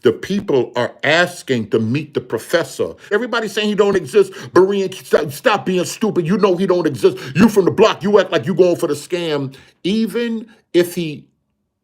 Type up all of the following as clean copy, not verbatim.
The people are asking to meet the professor. Everybody's saying he don't exist. Berean, stop being stupid. You know he don't exist. You from the block, you act like you going for the scam. Even if he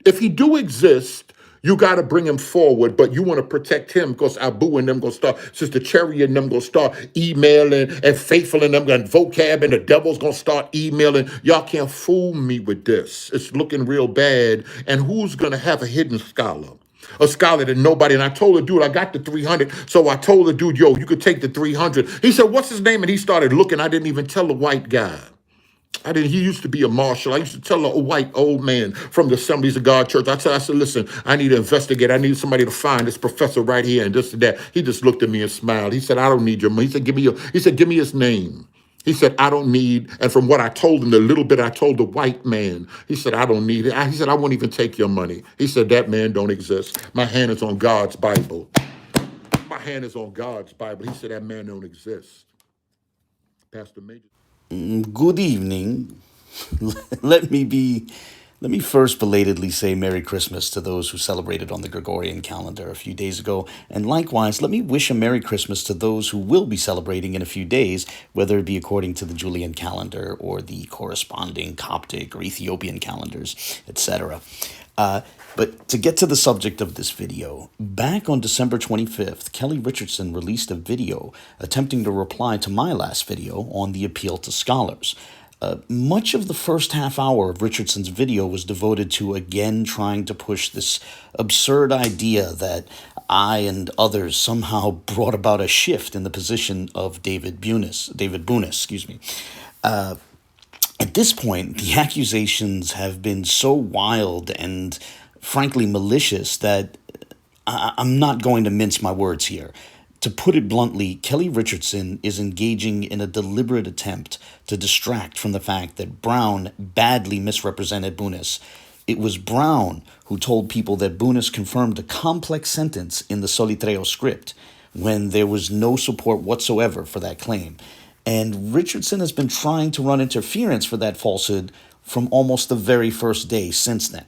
do exist, you got to bring him forward, but you want to protect him because Abu and them going to start, Sister Cherry and them going to start emailing, and Faithful and them and Vocab and the devil's going to start emailing. Y'all can't fool me with this. It's looking real bad. And who's going to have a hidden scholar? A scholar that nobody, and I told the dude, I got the 300. So I told the dude, yo, you could take the 300. He said, what's his name? And he started looking. I didn't even tell the white guy. He used to be a marshal. I used to tell a white old man from the Assemblies of God Church. I said, listen, I need to investigate. I need somebody to find this professor right here and this and that. He just looked at me and smiled. He said, I don't need your money. He said, give me his name. He said, I don't need, and from what I told him, the little bit I told the white man, he said, I don't need it. He said, I won't even take your money. He said, that man don't exist. My hand is on God's Bible. My hand is on God's Bible. He said, that man don't exist. Pastor Major. Good evening. Let me first belatedly say Merry Christmas to those who celebrated on the Gregorian calendar a few days ago, and likewise, let me wish a Merry Christmas to those who will be celebrating in a few days, whether it be according to the Julian calendar or the corresponding Coptic or Ethiopian calendars, etc. But to get to the subject of this video, back on December 25th, Kelly Richardson released a video attempting to reply to my last video on the appeal to scholars. Much of the first half hour of Richardson's video was devoted to again trying to push this absurd idea that I and others somehow brought about a shift in the position of David Bunis. At this point, the accusations have been so wild and frankly malicious that I'm not going to mince my words here. To put it bluntly, Kelly Richardson is engaging in a deliberate attempt to distract from the fact that Brown badly misrepresented Bunis. It was Brown who told people that Bunis confirmed a complex sentence in the Solitreo script when there was no support whatsoever for that claim. And Richardson has been trying to run interference for that falsehood from almost the very first day since then.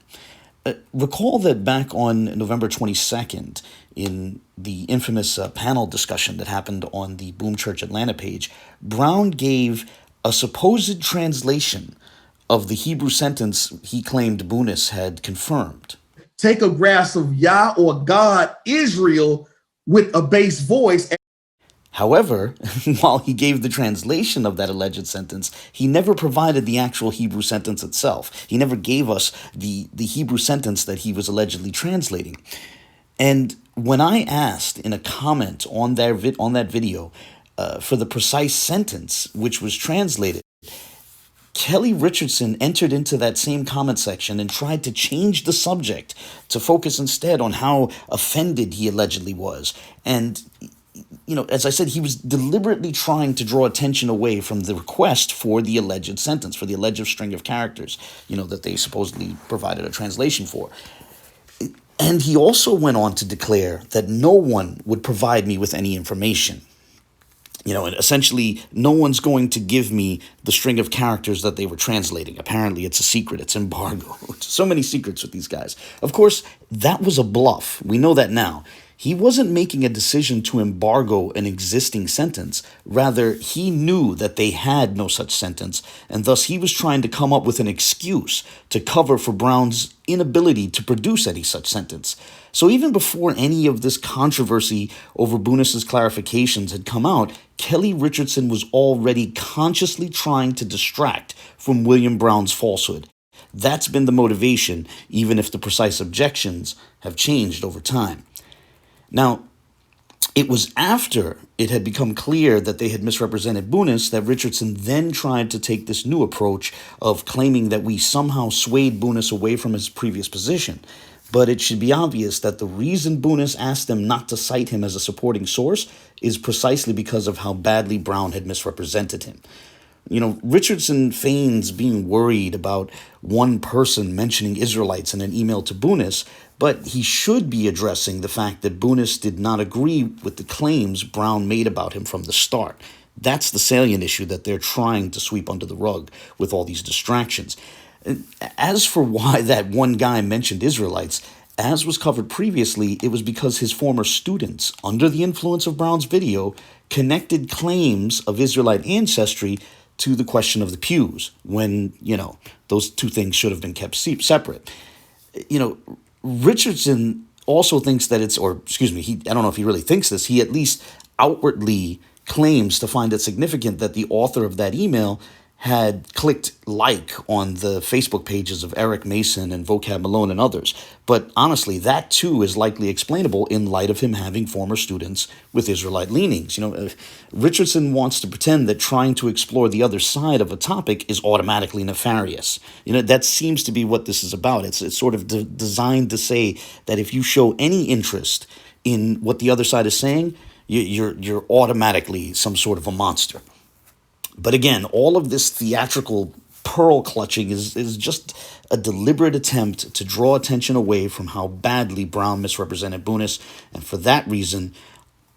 Recall that back on November 22nd, in the infamous panel discussion that happened on the Boom Church Atlanta page, Brown gave a supposed translation of the Hebrew sentence he claimed Bunis had confirmed. Take a grasp of Yah or God, Israel, with a bass voice. However, while he gave the translation of that alleged sentence, he never provided the actual Hebrew sentence itself. He never gave us the Hebrew sentence that he was allegedly translating. And when I asked in a comment on that video for the precise sentence which was translated, Kelly Richardson entered into that same comment section and tried to change the subject to focus instead on how offended he allegedly was. And as I said, he was deliberately trying to draw attention away from the request for the alleged sentence, for the alleged string of characters, that they supposedly provided a translation for. And he also went on to declare that no one would provide me with any information. And essentially, no one's going to give me the string of characters that they were translating. Apparently, it's a secret. It's embargo. So many secrets with these guys. Of course, that was a bluff. We know that now. He wasn't making a decision to embargo an existing sentence. Rather, he knew that they had no such sentence, and thus he was trying to come up with an excuse to cover for Brown's inability to produce any such sentence. So even before any of this controversy over Bunis's clarifications had come out, Kelly Richardson was already consciously trying to distract from William Brown's falsehood. That's been the motivation, even if the precise objections have changed over time. Now, it was after it had become clear that they had misrepresented Bunis that Richardson then tried to take this new approach of claiming that we somehow swayed Bunis away from his previous position. But it should be obvious that the reason Bunis asked them not to cite him as a supporting source is precisely because of how badly Brown had misrepresented him. Richardson feigns being worried about one person mentioning Israelites in an email to Bunis, but he should be addressing the fact that Bunis did not agree with the claims Brown made about him from the start. That's the salient issue that they're trying to sweep under the rug with all these distractions. As for why that one guy mentioned Israelites, As was covered previously, it was because his former students, under the influence of Brown's video, connected claims of Israelite ancestry to the question of the pews, when, those two things should have been kept separate. Richardson also thinks that I don't know if he really thinks this, he at least outwardly claims to find it significant that the author of that email had clicked like on the Facebook pages of Eric Mason and Vocab Malone and others. But honestly, that too is likely explainable in light of him having former students with Israelite leanings. Richardson wants to pretend that trying to explore the other side of a topic is automatically nefarious. That seems to be what this is about. It's sort of designed to say that if you show any interest in what the other side is saying, you're automatically some sort of a monster. But again, all of this theatrical pearl clutching is just a deliberate attempt to draw attention away from how badly Brown misrepresented Bunis. And for that reason,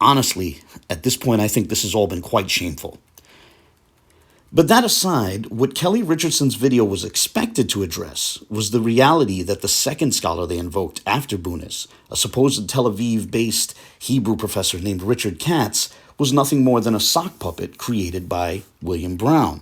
honestly, at this point, I think this has all been quite shameful. But that aside, what Kelly Richardson's video was expected to address was the reality that the second scholar they invoked after Bunis, a supposed Tel Aviv-based Hebrew professor named Richard Katz, was nothing more than a sock puppet created by William Brown.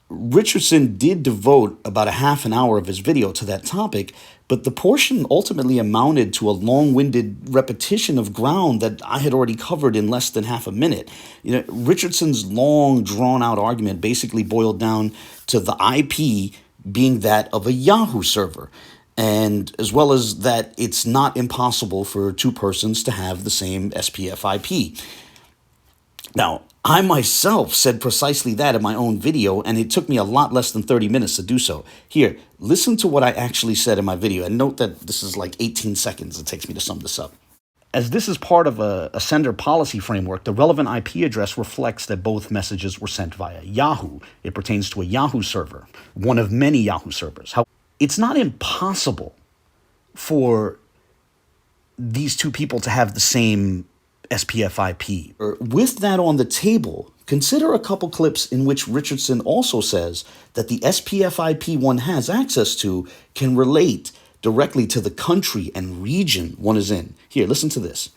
Richardson did devote about a half an hour of his video to that topic, but the portion ultimately amounted to a long-winded repetition of ground that I had already covered in less than half a minute. Richardson's long, drawn-out argument basically boiled down to the IP being that of a Yahoo server, and as well as that it's not impossible for two persons to have the same SPF IP. Now, I myself said precisely that in my own video, and it took me a lot less than 30 minutes to do so. Here, listen to what I actually said in my video, and note that this is like 18 seconds it takes me to sum this up. As this is part of a sender policy framework, the relevant IP address reflects that both messages were sent via Yahoo. It pertains to a Yahoo server, one of many Yahoo servers. It's not impossible for these two people to have the same SPF IP. With that on the table, consider a couple clips in which Richardson also says that the SPF IP one has access to can relate directly to the country and region one is in. Here, listen to this.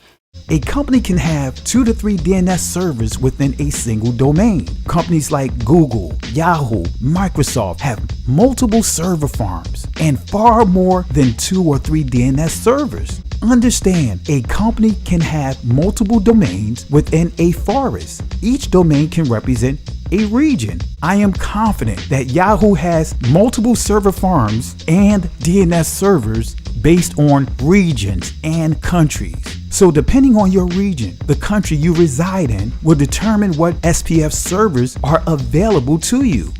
A company can have 2 to 3 DNS servers within a single domain. Companies like Google, Yahoo, Microsoft have multiple server farms and far more than 2 or 3 DNS servers. Understand, a company can have multiple domains within a forest. Each domain can represent a region. I am confident that Yahoo has multiple server farms and DNS servers based on regions and countries. So depending on your region, the country you reside in will determine what SPF servers are available to you.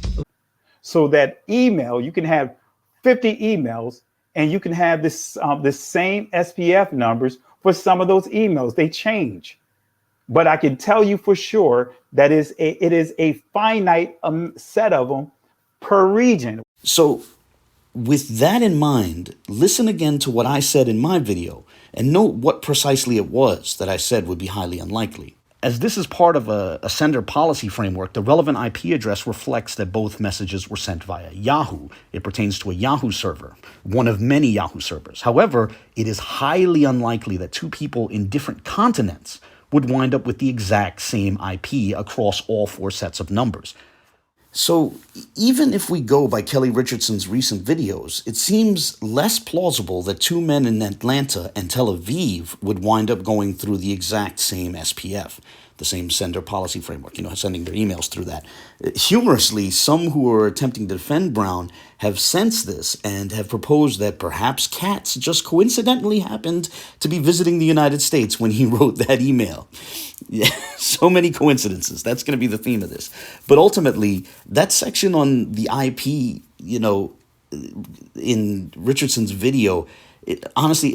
So that email, you can have 50 emails and you can have this same SPF numbers for some of those emails. They change. But I can tell you for sure that it is a finite set of them per region. So with that in mind, listen again to what I said in my video and note what precisely it was that I said would be highly unlikely. As this is part of a sender policy framework, the relevant IP address reflects that both messages were sent via Yahoo. It pertains to a Yahoo server, one of many Yahoo servers. However, it is highly unlikely that two people in different continents would wind up with the exact same IP across all 4 sets of numbers. So even if we go by Kelly Richardson's recent videos, it seems less plausible that 2 men in Atlanta and Tel Aviv would wind up going through the exact same SPF, the same sender policy framework, sending their emails through that. Humorously, some who are attempting to defend Brown have sensed this and have proposed that perhaps Katz just coincidentally happened to be visiting the United States when he wrote that email. Yeah, so many coincidences. That's going to be the theme of this. But ultimately, that section on the IP, in Richardson's video, it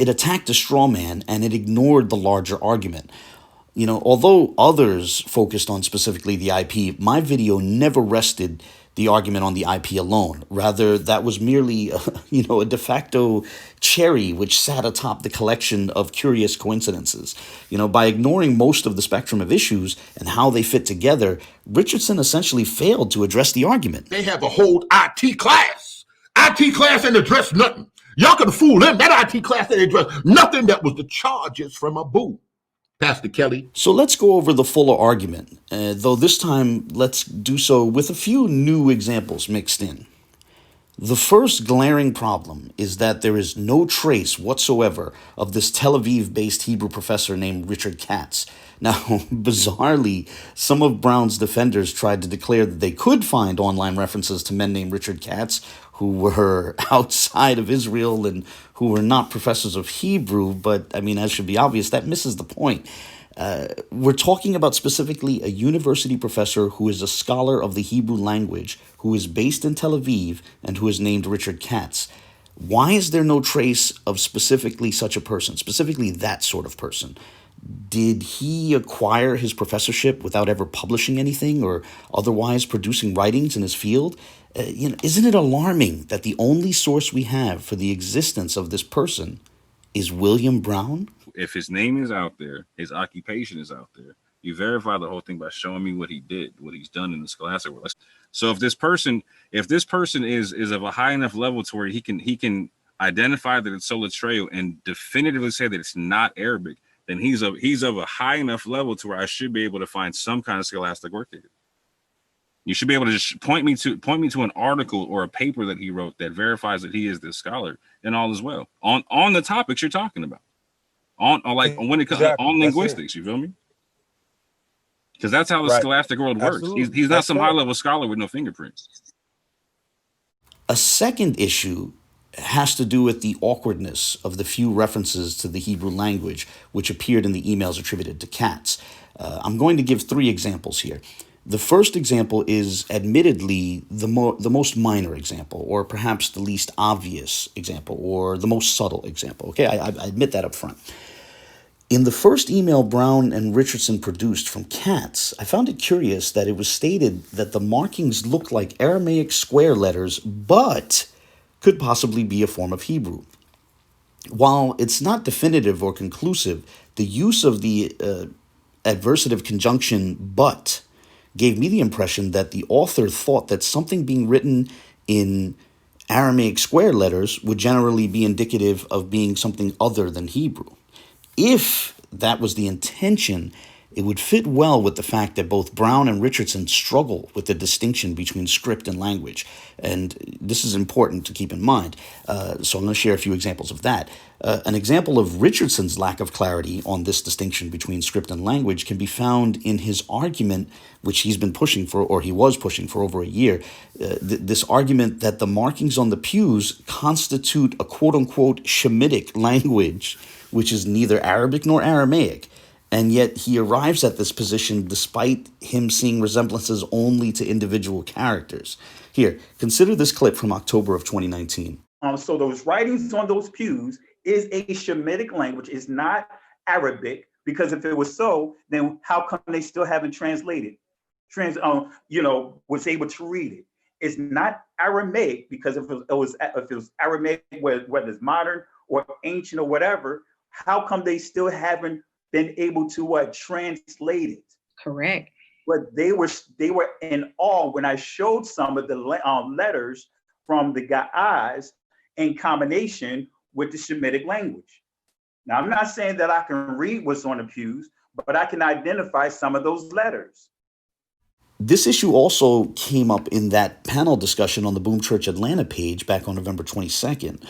attacked a straw man and it ignored the larger argument. Although others focused on specifically the IP, my video never rested the argument on the IP alone. Rather, that was merely, a de facto cherry which sat atop the collection of curious coincidences. By ignoring most of the spectrum of issues and how they fit together, Richardson essentially failed to address the argument. They have a whole IT class and address nothing. Y'all could fool him. That IT class that they addressed nothing that was the charges from Abu. Pastor Kelly. So let's go over the fuller argument, though this time let's do so with a few new examples mixed in. The first glaring problem is that there is no trace whatsoever of this Tel Aviv-based Hebrew professor named Richard Katz. Now, bizarrely, some of Brown's defenders tried to declare that they could find online references to men named Richard Katz who were outside of Israel and who were not professors of Hebrew, but, I mean, as should be obvious, that misses the point. We're talking about specifically a university professor who is a scholar of the Hebrew language, who is based in Tel Aviv, and who is named Richard Katz. Why is there no trace of specifically such a person, specifically that sort of person? Did he acquire his professorship without ever publishing anything or otherwise producing writings in his field? Isn't it alarming that the only source we have for the existence of this person is William Brown? If his name is out there, his occupation is out there, you verify the whole thing by showing me what he did, what he's done in the scholastic world. So if this person is of a high enough level to where he can identify that it's Solitreo and definitively say that it's not Arabic, then he's of a high enough level to where I should be able to find some kind of scholastic work there. You should be able to just point me to an article or a paper that he wrote that verifies that he is this scholar, and all is well on the topics you're talking about. On when it comes on linguistics, you feel me? Because that's how the scholastic world works. He's not some high-level scholar with no fingerprints. A second issue has to do with the awkwardness of the few references to the Hebrew language which appeared in the emails attributed to Katz. I'm going to give 3 examples here. The first example is admittedly the most minor example, or perhaps the least obvious example, or the most subtle example. Okay, I admit that up front. In the first email Brown and Richardson produced from Katz, I found it curious that it was stated that the markings looked like Aramaic square letters, but could possibly be a form of Hebrew. While it's not definitive or conclusive, the use of the adversative conjunction but gave me the impression that the author thought that something being written in Aramaic square letters would generally be indicative of being something other than Hebrew. If that was the intention, it would fit well with the fact that both Brown and Richardson struggle with the distinction between script and language. And this is important to keep in mind. So I'm going to share a few examples of that. An example of Richardson's lack of clarity on this distinction between script and language can be found in his argument, which he's been pushing for, or he was pushing for over a year. This argument that the markings on the pews constitute a quote-unquote Shemitic language, which is neither Arabic nor Aramaic. And yet he arrives at this position despite him seeing resemblances only to individual characters. Here, consider this clip from October of 2019. So those writings on those pews is a Shemitic language, is not Arabic, because if it was so, then how come they still haven't translated? Was able to read it. It's not Aramaic, because if it was Aramaic, whether it's modern or ancient or whatever, how come they still haven't been able to translate it? Correct. But they were in awe when I showed some of the letters from the Ga'az in combination with the Shemitic language. Now, I'm not saying that I can read what's on the pews, but I can identify some of those letters. This issue also came up in that panel discussion on the Boom Church Atlanta page back on November 22nd.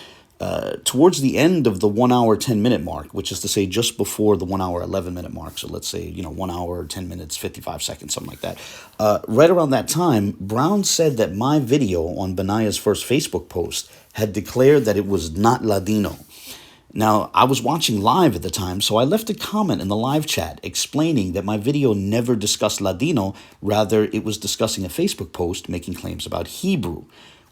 Towards the end of the 1 hour, 10 minute mark, which is to say just before the 1 hour, 11 minute mark. So let's say, 1 hour, 10 minutes, 55 seconds, something like that. Right around that time, Brown said that my video on Benaya's first Facebook post had declared that it was not Ladino. Now, I was watching live at the time, so I left a comment in the live chat explaining that my video never discussed Ladino, rather it was discussing a Facebook post making claims about Hebrew.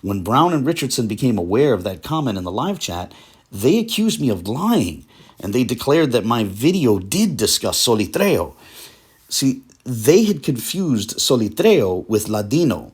When Brown and Richardson became aware of that comment in the live chat, they accused me of lying, and they declared that my video did discuss Solitreo. See, they had confused Solitreo with Ladino,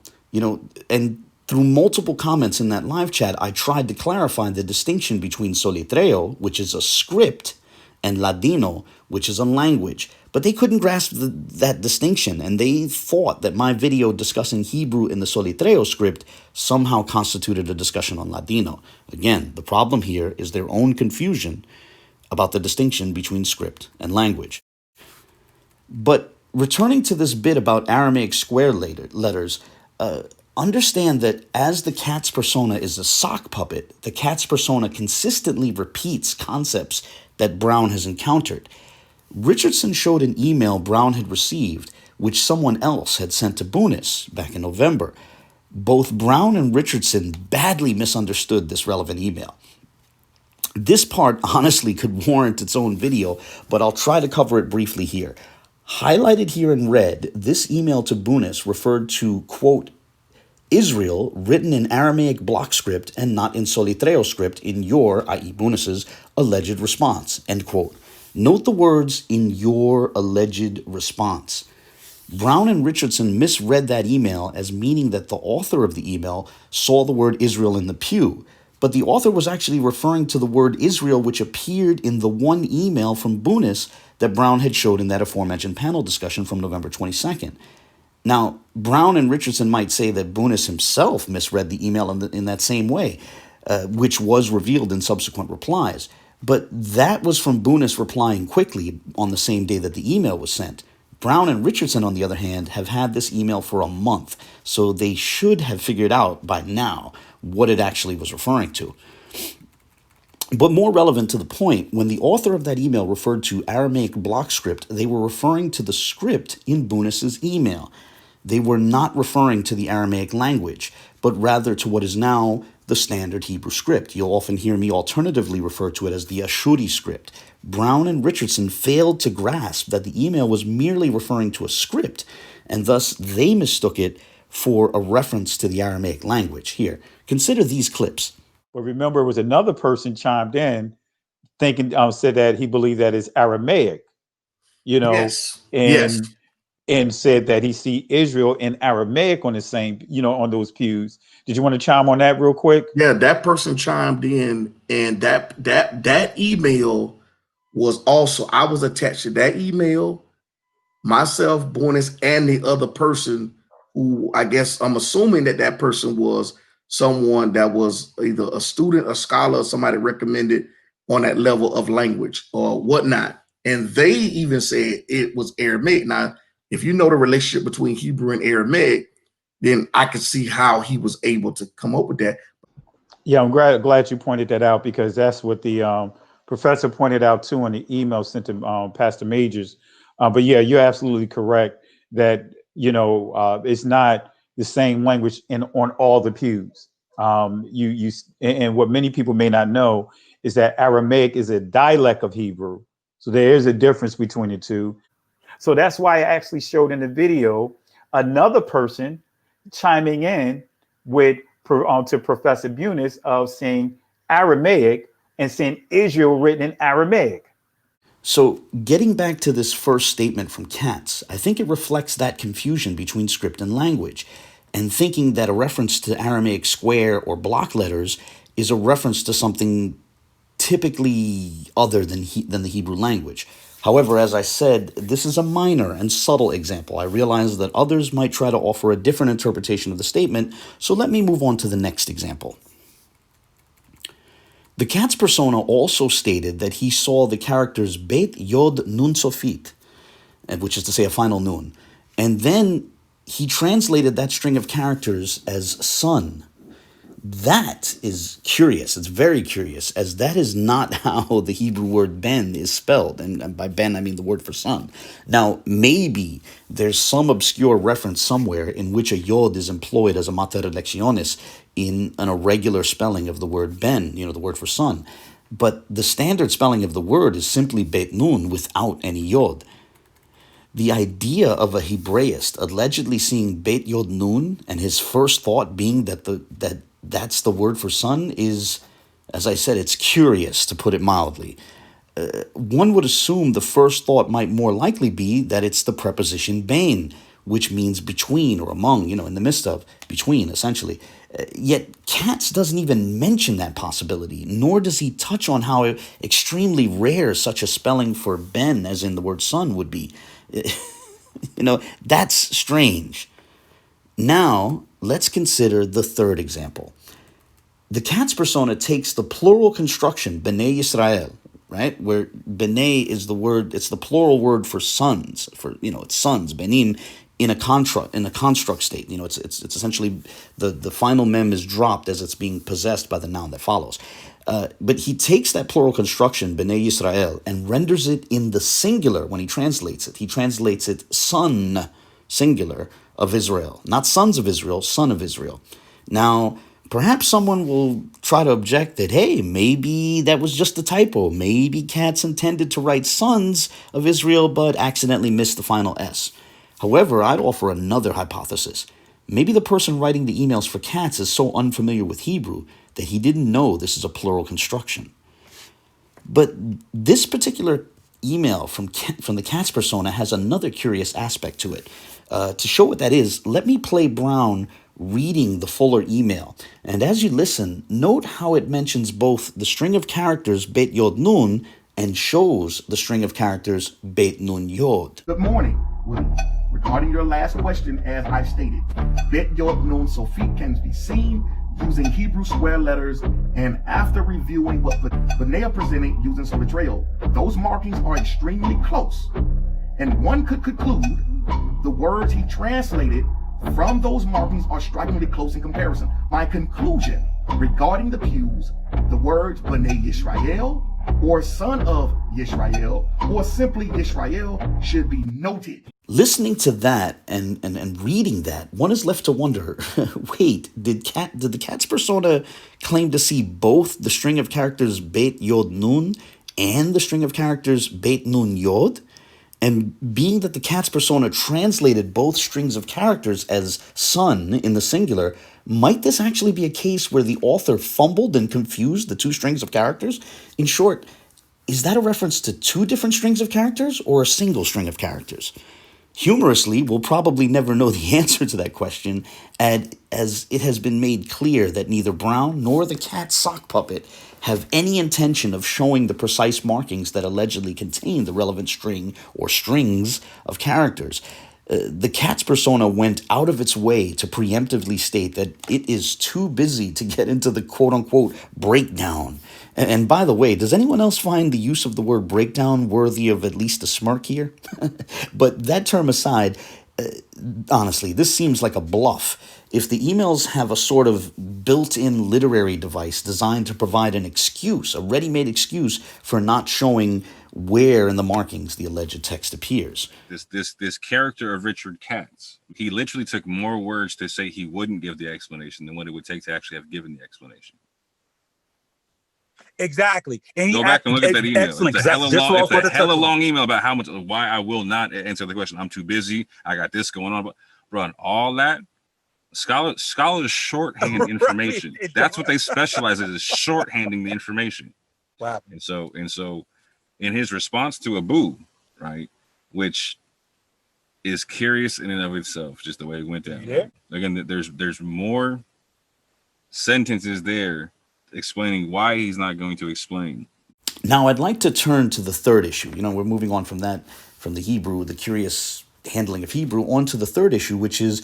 and through multiple comments in that live chat, I tried to clarify the distinction between Solitreo, which is a script, and Ladino, which is a language. But they couldn't grasp that distinction, and they thought that my video discussing Hebrew in the Solitreo script somehow constituted a discussion on Ladino. Again, the problem here is their own confusion about the distinction between script and language. But returning to this bit about Aramaic square letters, understand that as the Katz persona is a sock puppet, the Katz persona consistently repeats concepts that Brown has encountered. Richardson showed an email Brown had received, which someone else had sent to Bunis back in November. Both Brown and Richardson badly misunderstood this relevant email. This part honestly could warrant its own video, but I'll try to cover it briefly here. Highlighted here in red, this email to Bunis referred to, quote, Israel written in Aramaic block script and not in Solitreo script in your, i.e. Bunis's, alleged response, end quote. Note the words, in your alleged response. Brown and Richardson misread that email as meaning that the author of the email saw the word Israel in the pew, but the author was actually referring to the word Israel which appeared in the one email from Bunis that Brown had showed in that aforementioned panel discussion from November 22nd. Now, Brown and Richardson might say that Bunis himself misread the email in that same way, which was revealed in subsequent replies. But that was from Bunis replying quickly on the same day that the email was sent. Brown and Richardson, on the other hand, have had this email for a month, so they should have figured out by now what it actually was referring to. But more relevant to the point, when the author of that email referred to Aramaic block script, they were referring to the script in Bunis's email. They were not referring to the Aramaic language, but rather to what is now the standard Hebrew script. You'll often hear me alternatively refer to it as the Ashuri script. Brown and Richardson failed to grasp that the email was merely referring to a script, and thus they mistook it for a reference to the Aramaic language. Here, consider these clips. But remember, it was another person chimed in thinking, said that he believed that is Aramaic, Yes. and said that he see Israel in Aramaic on the same, on those pews. Did you want to chime on that real quick? Yeah, that person chimed in, and that email was also, I was attached to that email, myself, Bunis, and the other person who, I guess I'm assuming that person was someone that was either a student, a scholar, or somebody recommended on that level of language or whatnot. And they even said it was Aramaic. Now, if you know the relationship between Hebrew and Aramaic, then I could see how he was able to come up with that. Yeah, I'm glad you pointed that out, because that's what the professor pointed out too in the email sent to Pastor Majors. But yeah, you're absolutely correct that it's not the same language on all the pews. And what many people may not know is that Aramaic is a dialect of Hebrew, so there is a difference between the two. So that's why I actually showed in the video another person chiming in to Professor Bunis of saying Aramaic and saying Israel written in Aramaic. So getting back to this first statement from Katz, I think it reflects that confusion between script and language, and thinking that a reference to Aramaic square or block letters is a reference to something typically other than the Hebrew language. However, as I said, this is a minor and subtle example. I realize that others might try to offer a different interpretation of the statement, so let me move on to the next example. The Katz persona also stated that he saw the characters Bet Yod Nun Sofit, which is to say a final nun, and then he translated that string of characters as son. That is curious. It's very curious, as that is not how the Hebrew word ben is spelled. And by ben, I mean the word for son. Now, maybe there's some obscure reference somewhere in which a yod is employed as a mater electionis in an irregular spelling of the word ben, the word for son. But the standard spelling of the word is simply bet nun without any yod. The idea of a Hebraist allegedly seeing bet yod nun and his first thought being that's the word for son is, as I said, it's curious, to put it mildly. One would assume the first thought might more likely be that it's the preposition bein, which means between or among, in the midst of, between, essentially. Yet Katz doesn't even mention that possibility, nor does he touch on how extremely rare such a spelling for Ben, as in the word son, would be. That's strange. Now, let's consider the third example. The Katz persona takes the plural construction, Bnei Yisrael, right? Where Bnei is the word, it's the plural word for sons, it's sons, Benim, in a construct state. It's essentially the final mem is dropped as it's being possessed by the noun that follows. But he takes that plural construction, Bnei Yisrael, and renders it in the singular when he translates it. He translates it son, singular, of Israel. Not sons of Israel, son of Israel. Now, perhaps someone will try to object that, hey, maybe that was just a typo. Maybe Katz intended to write sons of Israel, but accidentally missed the final S. However, I'd offer another hypothesis. Maybe the person writing the emails for Katz is so unfamiliar with Hebrew that he didn't know this is a plural construction. But this particular email from the Katz persona has another curious aspect to it. To show what that is, let me play Brown reading the fuller email. And as you listen, note how it mentions both the string of characters Bet Yod Nun and shows the string of characters Bet Nun Yod. Good morning, Willie. Regarding your last question, as I stated, Bet Yod Nun Sofit can be seen using Hebrew square letters, and after reviewing what Benea presented using some betrayal, those markings are extremely close. And one could conclude the words he translated from those markings are strikingly close in comparison. My conclusion regarding the pews, the words Bnei Yisrael, or son of Yisrael, or simply Yisrael, should be noted. Listening to that and reading that, one is left to wonder, wait, did the Katz persona claim to see both the string of characters Bet Yod Nun and the string of characters Bet Nun Yod? And being that the Katz persona translated both strings of characters as son in the singular, might this actually be a case where the author fumbled and confused the two strings of characters? In short, is that a reference to two different strings of characters or a single string of characters? Humorously, we'll probably never know the answer to that question, as it has been made clear that neither Brown nor the Katz sock puppet have any intention of showing the precise markings that allegedly contain the relevant string or strings of characters. The Katz persona went out of its way to preemptively state that it is too busy to get into the quote-unquote breakdown. And by the way, does anyone else find the use of the word breakdown worthy of at least a smirk here? But that term aside, honestly, this seems like a bluff. If the emails have a sort of built-in literary device designed to provide an excuse, a ready-made excuse for not showing where in the markings the alleged text appears. This character of Richard Katz, he literally took more words to say he wouldn't give the explanation than what it would take to actually have given the explanation. Exactly. And go back and look at that email. Excellent. It's a hella long email about why I will not answer the question. I'm too busy. I got this going on. But bro, all that scholars shorthand information. That's what they specialize in, is shorthanding the information. Wow. And so in his response to Abu, right, which is curious in and of itself, just the way it went down. Yeah. Again, there's more sentences there explaining why he's not going to explain. Now, I'd like to turn to the third issue. We're moving on from the Hebrew, the curious handling of Hebrew, onto the third issue, which is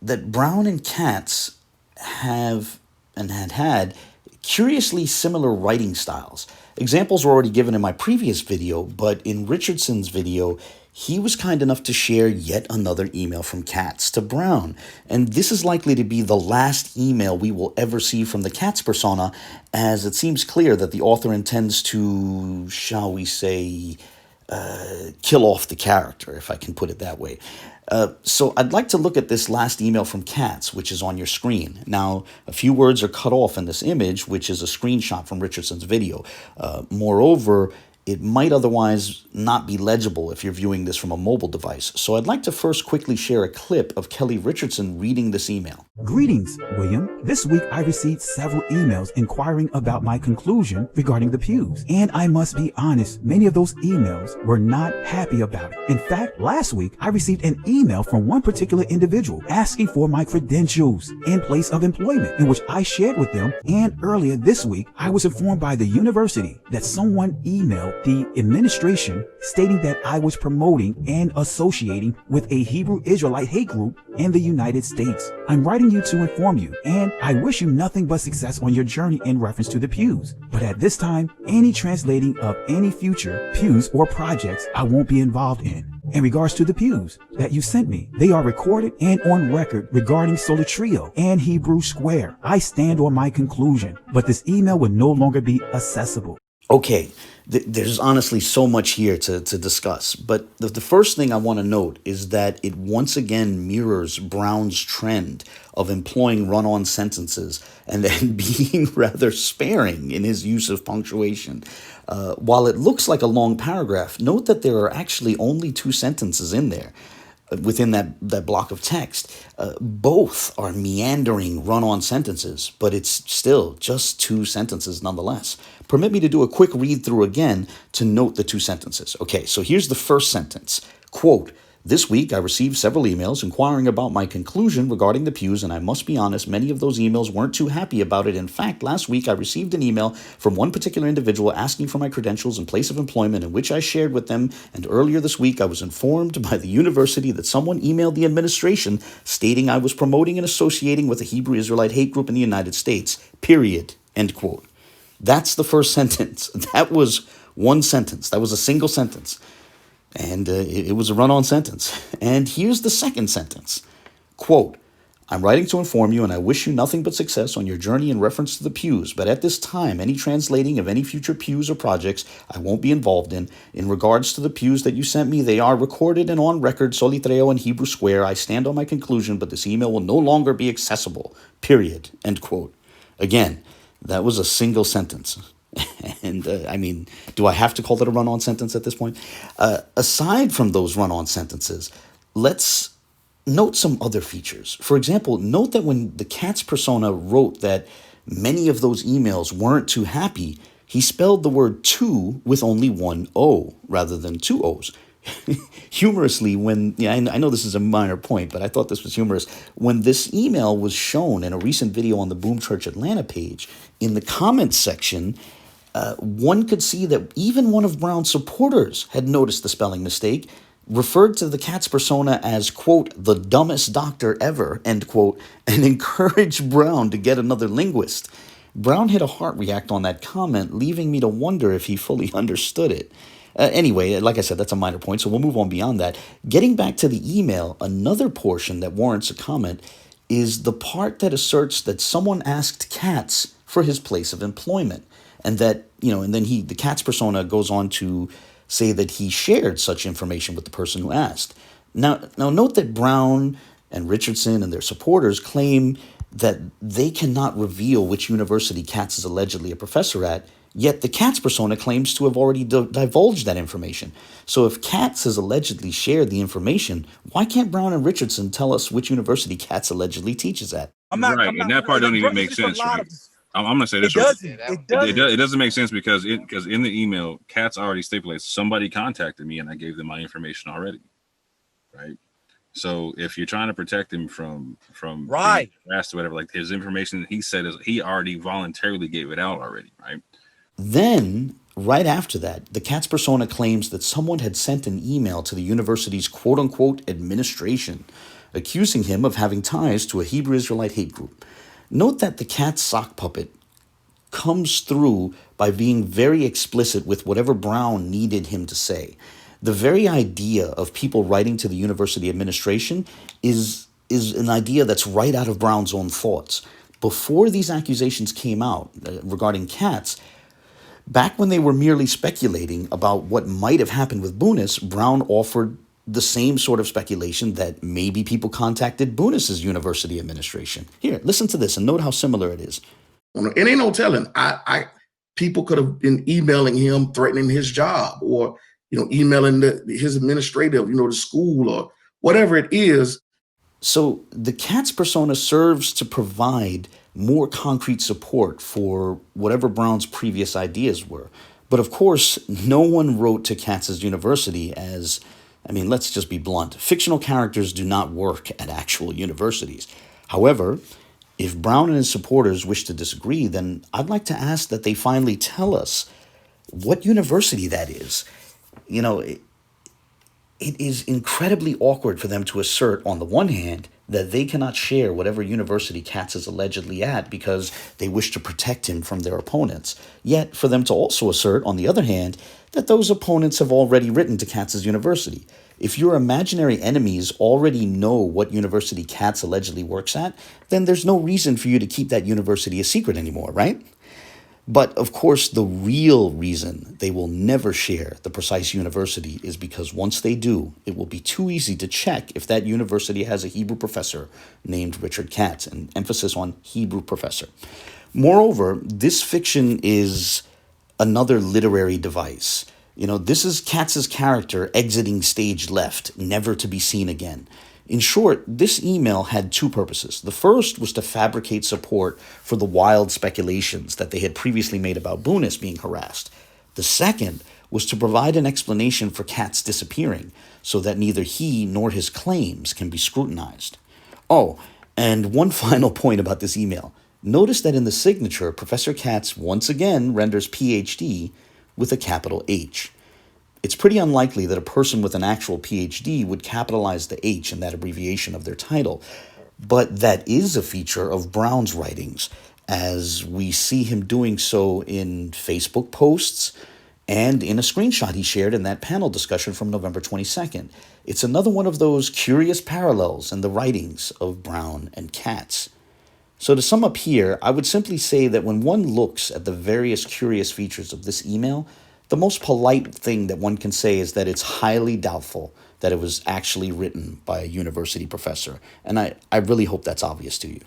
that Brown and Katz have and had curiously similar writing styles. Examples were already given in my previous video, but in Richardson's video, he was kind enough to share yet another email from Katz to Brown. And this is likely to be the last email we will ever see from the Katz persona, as it seems clear that the author intends to, shall we say, kill off the character, if I can put it that way. So I'd like to look at this last email from Katz, which is on your screen. Now, a few words are cut off in this image, which is a screenshot from Richardson's video. Moreover, it might otherwise not be legible if you're viewing this from a mobile device. So I'd like to first quickly share a clip of Kelly Richardson reading this email. Greetings, William. This week I received several emails inquiring about my conclusion regarding the pews. And I must be honest, many of those emails were not happy about it. In fact, last week I received an email from one particular individual asking for my credentials and place of employment, in which I shared with them. And earlier this week, I was informed by the university that someone emailed the administration stating that I was promoting and associating with a Hebrew Israelite hate group in the United States. I'm writing you to inform you, and I wish you nothing but success on your journey in reference to the pews. But at this time, any translating of any future pews or projects I won't be involved in. In regards to the pews that you sent me, they are recorded and on record regarding Solar Trio and Hebrew Square. I stand on my conclusion, but this email will no longer be accessible. Okay, there's honestly so much here to discuss, but the first thing I want to note is that it once again mirrors Brown's trend of employing run-on sentences and then being rather sparing in his use of punctuation. While it looks like a long paragraph, note that there are actually only 2 sentences in there within that block of text. Both are meandering run-on sentences, but it's still just 2 sentences nonetheless. Permit me to do a quick read-through again to note the 2 sentences. Okay, so here's the first sentence. Quote, "This week I received several emails inquiring about my conclusion regarding the pews, and I must be honest, many of those emails weren't too happy about it. In fact, last week I received an email from one particular individual asking for my credentials and place of employment, in which I shared with them, and earlier this week I was informed by the university that someone emailed the administration stating I was promoting and associating with a Hebrew Israelite hate group in the United States, period." End quote. That's the first sentence. That was one sentence. That was a single sentence. And it was a run-on sentence. And here's the second sentence. Quote, "I'm writing to inform you, and I wish you nothing but success on your journey in reference to the pews. But at this time, any translating of any future pews or projects I won't be involved in. In regards to the pews that you sent me, they are recorded and on record, Solar Trio and Hebrew Square. I stand on my conclusion, but this email will no longer be accessible. Period." End quote. Again, that was a single sentence. And I mean, do I have to call it a run-on sentence at this point? Aside from those run-on sentences, let's note some other features. For example, note that when the Katz persona wrote that many of those emails weren't too happy, he spelled the word "to" with only one O rather than 2 O's. Humorously, I know this is a minor point, but I thought this was humorous. When this email was shown in a recent video on the Boom Church Atlanta page, in the comments section, one could see that even one of Brown's supporters had noticed the spelling mistake, referred to the Katz persona as, quote, "the dumbest doctor ever," end quote, and encouraged Brown to get another linguist. Brown hit a heart react on that comment, leaving me to wonder if he fully understood it. Anyway, like I said, that's a minor point, so we'll move on beyond that. Getting back to the email, another portion that warrants a comment is the part that asserts that someone asked Katz for his place of employment, and that, and then the Katz persona goes on to say that he shared such information with the person who asked. Now note that Brown and Richardson and their supporters claim that they cannot reveal which university Katz is allegedly a professor at, yet the Katz persona claims to have already divulged that information. So if Katz has allegedly shared the information, why can't Brown and Richardson tell us which university Katz allegedly teaches at? And that part don't even make sense. Right? I'm going to say this. It doesn't make sense because in the email, Katz already stipulates somebody contacted me and I gave them my information already. Right. So if you're trying to protect him from right harassed or whatever, like his information, he said is he already voluntarily gave it out already. Right. Then, right after that, the Katz persona claims that someone had sent an email to the university's quote-unquote administration, accusing him of having ties to a Hebrew Israelite hate group. Note that the Katz sock puppet comes through by being very explicit with whatever Brown needed him to say. The very idea of people writing to the university administration is an idea that's right out of Brown's own thoughts. Before these accusations came out regarding Katz, back when they were merely speculating about what might have happened with Bunis, Brown offered the same sort of speculation that maybe people contacted Bunis's university administration. Here, listen to this and note how similar it is. It ain't no telling. people could have been emailing him, threatening his job, or emailing his administrative, the school or whatever it is. So the Katz persona serves to provide more concrete support for whatever Brown's previous ideas were. But of course, no one wrote to Katz's university as, let's just be blunt. Fictional characters do not work at actual universities. However, if Brown and his supporters wish to disagree, then I'd like to ask that they finally tell us what university that is. It is incredibly awkward for them to assert, on the one hand, that they cannot share whatever university Katz is allegedly at because they wish to protect him from their opponents. Yet, for them to also assert, on the other hand, that those opponents have already written to Katz's university. If your imaginary enemies already know what university Katz allegedly works at, then there's no reason for you to keep that university a secret anymore, right? But of course, the real reason they will never share the precise university is because once they do, it will be too easy to check if that university has a Hebrew professor named Richard Katz, an emphasis on Hebrew professor. Moreover, this fiction is another literary device. This is Katz's character exiting stage left, never to be seen again. In short, this email had two purposes. The first was to fabricate support for the wild speculations that they had previously made about Bunis being harassed. The second was to provide an explanation for Katz disappearing so that neither he nor his claims can be scrutinized. Oh, and one final point about this email. Notice that in the signature, Professor Katz once again renders PhD with a capital H. It's pretty unlikely that a person with an actual PhD would capitalize the H in that abbreviation of their title, but that is a feature of Brown's writings, as we see him doing so in Facebook posts and in a screenshot he shared in that panel discussion from November 22nd. It's another one of those curious parallels in the writings of Brown and Katz. So to sum up here, I would simply say that when one looks at the various curious features of this email, the most polite thing that one can say is that it's highly doubtful that it was actually written by a university professor. And I really hope that's obvious to you.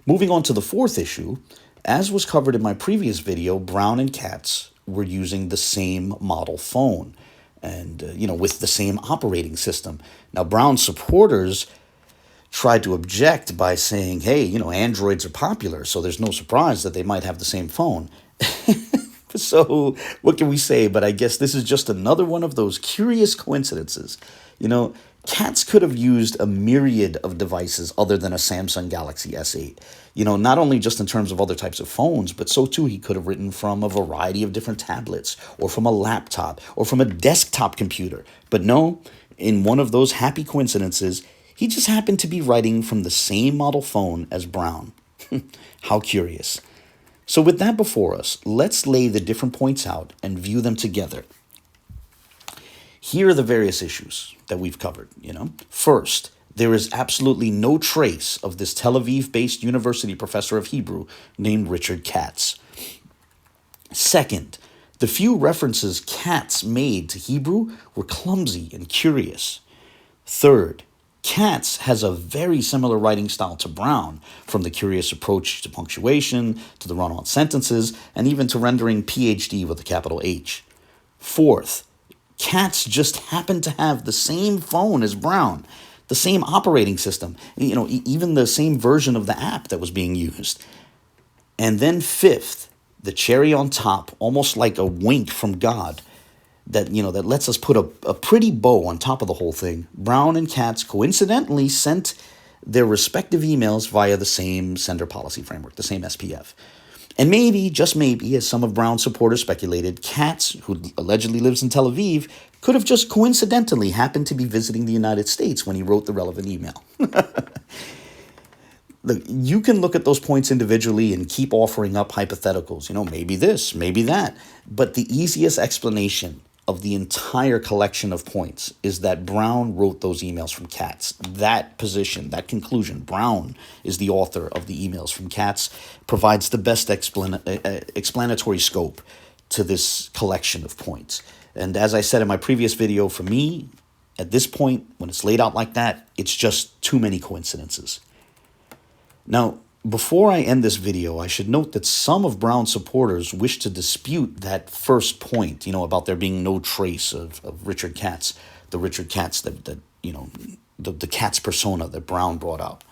Moving on to the fourth issue, as was covered in my previous video, Brown and Katz were using the same model phone and, with the same operating system. Now, Brown's supporters tried to object by saying, hey, Androids are popular, so there's no surprise that they might have the same phone. So what can we say? But I guess this is just another one of those curious coincidences. Katz could have used a myriad of devices other than a Samsung Galaxy S8. Not only just in terms of other types of phones, but so too he could have written from a variety of different tablets or from a laptop or from a desktop computer. But no, in one of those happy coincidences, he just happened to be writing from the same model phone as Brown. How curious. So with that before us, let's lay the different points out and view them together. Here are the various issues that we've covered, First, there is absolutely no trace of this Tel Aviv-based university professor of Hebrew named Richard Katz. Second, the few references Katz made to Hebrew were clumsy and curious. Third, Katz has a very similar writing style to Brown, from the curious approach to punctuation, to the run-on sentences, and even to rendering PhD with a capital H. Fourth, Katz just happened to have the same phone as Brown, the same operating system, even the same version of the app that was being used. And then fifth, the cherry on top, almost like a wink from God, that lets us put a pretty bow on top of the whole thing. Brown and Katz coincidentally sent their respective emails via the same sender policy framework, the same SPF. And maybe, just maybe, as some of Brown's supporters speculated, Katz, who allegedly lives in Tel Aviv, could have just coincidentally happened to be visiting the United States when he wrote the relevant email. Look, you can look at those points individually and keep offering up hypotheticals, maybe this, maybe that. But the easiest explanation of the entire collection of points is that Brown wrote those emails from Katz. That position, that conclusion, Brown is the author of the emails from Katz, provides the best explanatory scope to this collection of points. And as I said in my previous video, for me, at this point, when it's laid out like that, it's just too many coincidences. Now, Before I end this video, I should note that some of Brown's supporters wish to dispute that first point, about there being no trace of Richard Katz, the Richard Katz that the Katz persona that Brown brought up.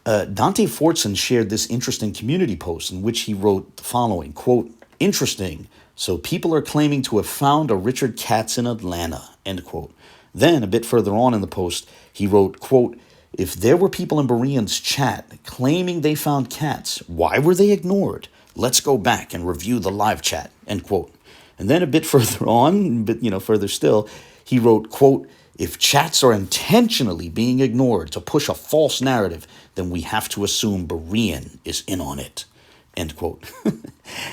Dante Fortson shared this interesting community post in which he wrote the following, quote, "Interesting. So people are claiming to have found a Richard Katz in Atlanta," end quote. Then, a bit further on in the post, he wrote, quote, "If there were people in Berean's chat claiming they found Katz, why were they ignored? Let's go back and review the live chat," end quote. And then a bit further on, further still, he wrote, quote, "If chats are intentionally being ignored to push a false narrative, then we have to assume Berean is in on it," end quote.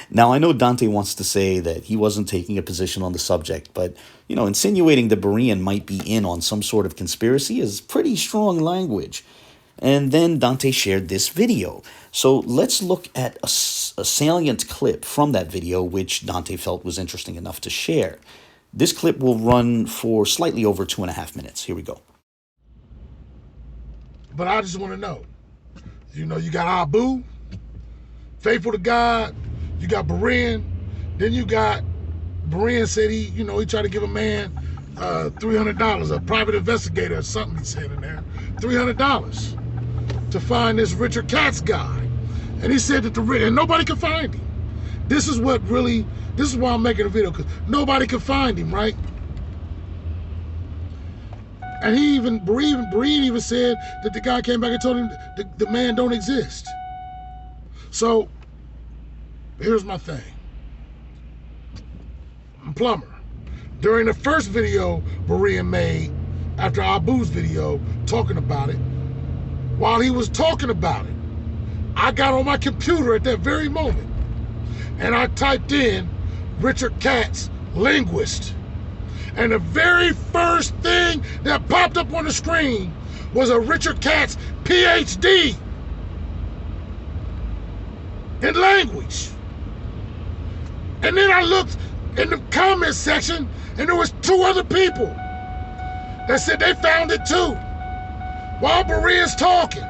Now, I know Dante wants to say that he wasn't taking a position on the subject, but, insinuating that Berean might be in on some sort of conspiracy is pretty strong language. And then Dante shared this video. So let's look at a salient clip from that video, which Dante felt was interesting enough to share. This clip will run for slightly over 2.5 minutes. Here we go. But I just want to know, you got Abu, faithful to God, you got Berean, then you got Berean said he tried to give a man $300, a private investigator or something he said in there, $300 to find this Richard Katz guy. And he said that and nobody could find him. This is why I'm making a video, because nobody could find him, right? And Berean even said that the guy came back and told him the man don't exist. So here's my thing. I'm a plumber. During the first video Berean made, after Abu's video talking about it, while he was talking about it, I got on my computer at that very moment and I typed in Richard Katz, linguist. And the very first thing that popped up on the screen was a Richard Katz PhD in language. And then I looked in the comment section and there was 2 other people that said they found it too while Berean's talking.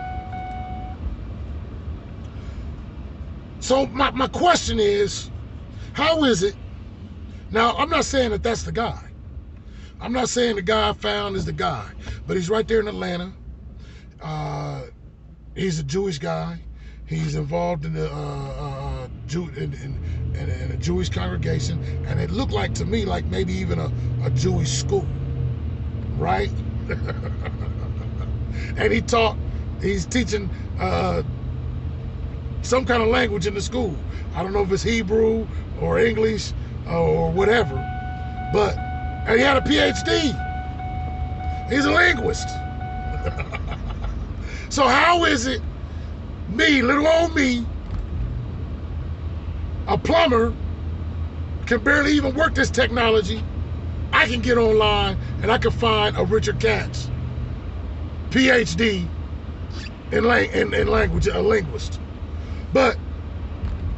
So my question is, how is it? Now, I'm not saying that that's the guy. I'm not saying the guy I found is the guy, but he's right there in Atlanta. He's a Jewish guy. He's involved in the in a Jewish congregation, and it looked like to me like maybe even a Jewish school, right? And he's teaching some kind of language in the school. I don't know if it's Hebrew or English or whatever, and he had a PhD. He's a linguist. So how is it me, little old me, a plumber, can barely even work this technology, I can get online and I can find a Richard Katz PhD in language, a linguist. But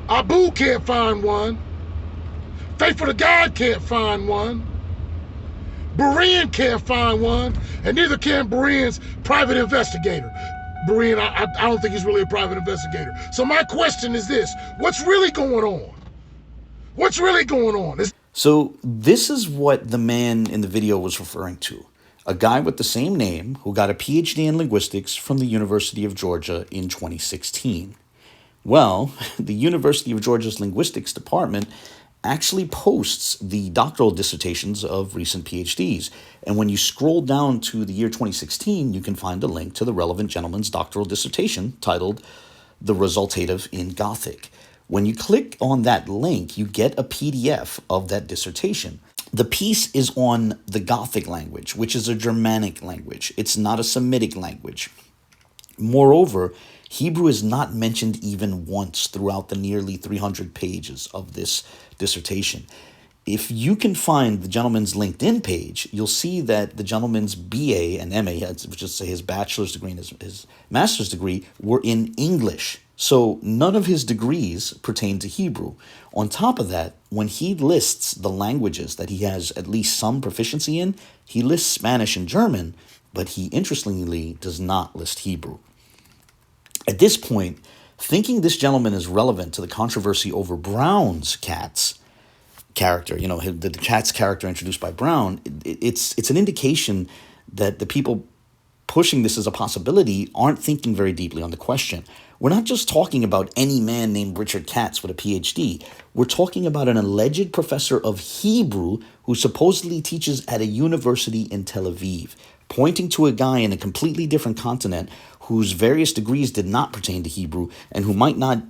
Abu can't find one. Faithful to God can't find one. Berean can't find one, and neither can Berean's private investigator. Berean, I don't think he's really a private investigator. So my question is this: what's really going on? What's really going on? So this is what the man in the video was referring to. A guy with the same name who got a PhD in linguistics from the University of Georgia in 2016. Well, the University of Georgia's linguistics department actually posts the doctoral dissertations of recent PhDs. And when you scroll down to the year 2016, you can find a link to the relevant gentleman's doctoral dissertation titled The Resultative in Gothic. When you click on that link, you get a PDF of that dissertation. The piece is on the Gothic language, which is a Germanic language. It's not a Semitic language. Moreover, Hebrew is not mentioned even once throughout the nearly 300 pages of this dissertation. If you can find the gentleman's LinkedIn page, you'll see that the gentleman's BA and MA, which is his bachelor's degree and his master's degree, were in English. So none of his degrees pertain to Hebrew. On top of that, when he lists the languages that he has at least some proficiency in, he lists Spanish and German, but he interestingly does not list Hebrew. At this point, Thinking this gentleman is relevant to the controversy over Brown's Katz character, the Katz character introduced by Brown, it's an indication that the people pushing this as a possibility aren't thinking very deeply on the question. We're not just talking about any man named Richard Katz with a PhD. We're talking about an alleged professor of Hebrew who supposedly teaches at a university in Tel Aviv, pointing to a guy in a completely different continent whose various degrees did not pertain to Hebrew and who might not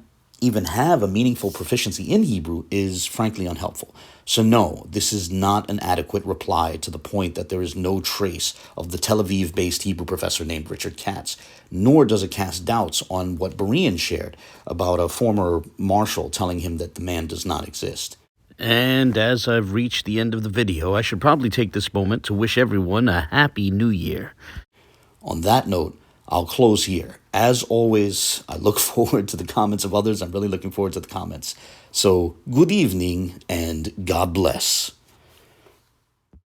even have a meaningful proficiency in Hebrew is frankly unhelpful. So no, this is not an adequate reply to the point that there is no trace of the Tel Aviv-based Hebrew professor named Richard Katz, nor does it cast doubts on what Berean shared about a former marshal telling him that the man does not exist. And as I've reached the end of the video, I should probably take this moment to wish everyone a happy new year. On that note, I'll close here. As always, I look forward to the comments of others. I'm really looking forward to the comments. So good evening and God bless.